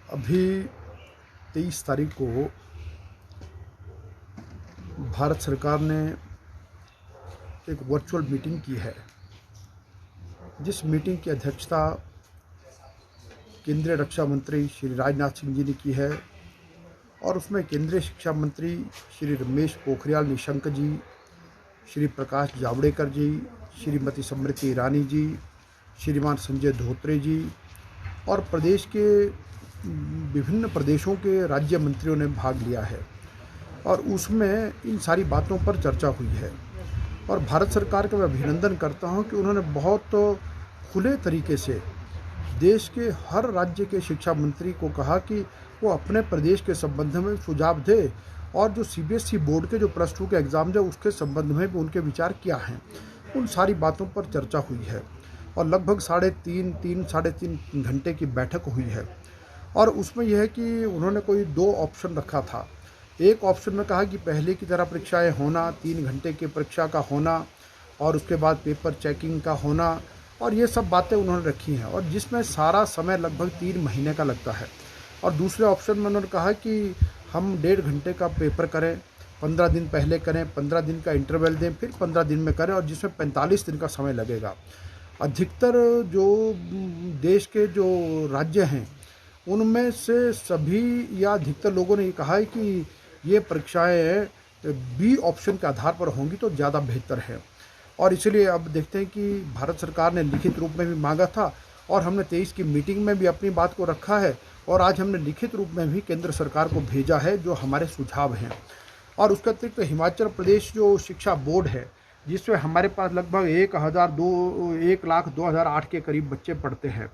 अभी 23 तारीख को भारत सरकार ने एक वर्चुअल मीटिंग की है, जिस मीटिंग की अध्यक्षता केंद्रीय रक्षा मंत्री श्री राजनाथ सिंह जी ने की है और उसमें केंद्रीय शिक्षा मंत्री श्री रमेश पोखरियाल निशंक जी, श्री प्रकाश जावड़ेकर जी, श्रीमती स्मृति ईरानी जी, श्रीमान संजय धोत्रे जी और प्रदेश के विभिन्न प्रदेशों के राज्य मंत्रियों ने भाग लिया है और उसमें इन सारी बातों पर चर्चा हुई है। और भारत सरकार का मैं अभिनंदन करता हूं कि उन्होंने बहुत खुले तरीके से देश के हर राज्य के शिक्षा मंत्री को कहा कि वो अपने प्रदेश के संबंध में सुझाव दे और जो सीबीएसई बोर्ड के जो +2 के एग्ज़ाम है उसके संबंध में भी उनके विचार क्या हैं, उन सारी बातों पर चर्चा हुई है और लगभग साढ़े तीन घंटे की बैठक हुई है। और उसमें यह है कि उन्होंने कोई 2 ऑप्शन रखा था। एक ऑप्शन में कहा कि पहले की तरह परीक्षाएं होना, 3 घंटे की परीक्षा का होना और उसके बाद पेपर चेकिंग का होना और ये सब बातें उन्होंने रखी हैं और जिसमें सारा समय लगभग 3 महीने का लगता है। और दूसरे ऑप्शन में उन्होंने कहा कि हम 1.5 घंटे का पेपर करें, 15 दिन पहले करें, 15 दिन का इंटरवल दें, फिर 15 दिन में करें और जिसमें 45 दिन का समय लगेगा। अधिकतर जो देश के जो राज्य हैं उनमें से सभी या अधिकतर लोगों ने ये कहा है कि ये परीक्षाएं बी ऑप्शन के आधार पर होंगी तो ज़्यादा बेहतर है। और इसलिए अब देखते हैं कि भारत सरकार ने लिखित रूप में भी मांगा था और हमने 23 की मीटिंग में भी अपनी बात को रखा है और आज हमने लिखित रूप में भी केंद्र सरकार को भेजा है जो हमारे सुझाव हैं। और उसके अतिरिक्त हिमाचल प्रदेश जो शिक्षा बोर्ड है, जिसमें हमारे पास लगभग 1,02,008 के करीब बच्चे पढ़ते हैं,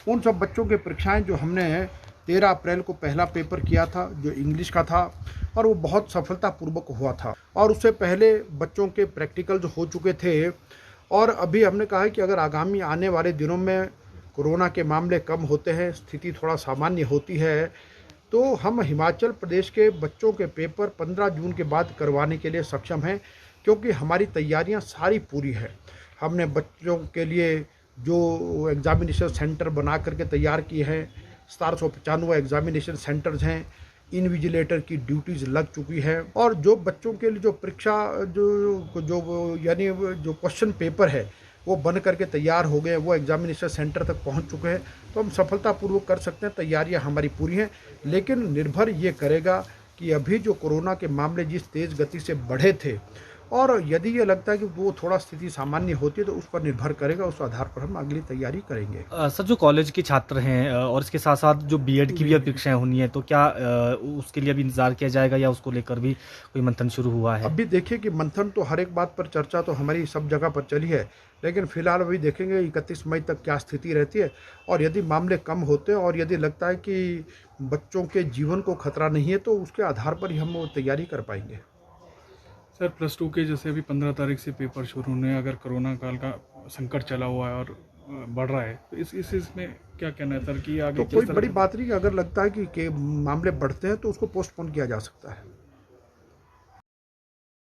उन सब बच्चों के परीक्षाएं जो हमने 13 अप्रैल को पहला पेपर किया था जो इंग्लिश का था और वो बहुत सफलतापूर्वक हुआ था और उससे पहले बच्चों के प्रैक्टिकल जो हो चुके थे। और अभी हमने कहा है कि अगर आगामी आने वाले दिनों में कोरोना के मामले कम होते हैं, स्थिति थोड़ा सामान्य होती है, तो हम हिमाचल प्रदेश के बच्चों के पेपर 15 जून के बाद करवाने के लिए सक्षम हैं, क्योंकि हमारी तैयारियां सारी पूरी है। हमने बच्चों के लिए जो एग्ज़ामिनेशन सेंटर बना करके तैयार किए हैं, 1795 एग्ज़ामिनेशन सेंटर्स हैं, इनविजिलेटर की ड्यूटीज़ लग चुकी है और जो बच्चों के लिए जो परीक्षा जो यानी जो क्वेश्चन पेपर है वो बन करके तैयार हो गए, वो एग्ज़ामिनेशन सेंटर तक पहुंच चुके हैं, तो हम सफलतापूर्वक कर सकते हैं। तैयारियां हमारी पूरी हैं, लेकिन निर्भर ये करेगा कि अभी जो कोरोना के मामले जिस तेज़ गति से बढ़े थे और यदि ये लगता है कि वो थोड़ा स्थिति सामान्य होती है तो उस पर निर्भर करेगा, उस आधार पर हम अगली तैयारी करेंगे। सर, जो कॉलेज के छात्र हैं और इसके साथ साथ जो बीएड की भी परीक्षाएं होनी है, तो क्या उसके लिए अभी इंतजार किया जाएगा या उसको लेकर भी कोई मंथन शुरू हुआ है? अभी देखिए कि मंथन तो हर एक बात पर चर्चा तो हमारी सब जगह पर चली है, लेकिन फिलहाल अभी देखेंगे 31 मई तक क्या स्थिति रहती है और यदि मामले कम होते हैं और यदि लगता है कि बच्चों के जीवन को खतरा नहीं है तो उसके आधार पर ही हम वो तैयारी कर पाएंगे। सर, +2 के जैसे अभी 15 तारीख से पेपर शुरू होने, अगर कोरोना काल का संकट चला हुआ है और बढ़ रहा है, तो इसमें क्या कहना है सर कि आगे तो कोई बड़ी बात नहीं कि अगर लगता है कि मामले बढ़ते हैं तो उसको पोस्टपोन किया जा सकता है।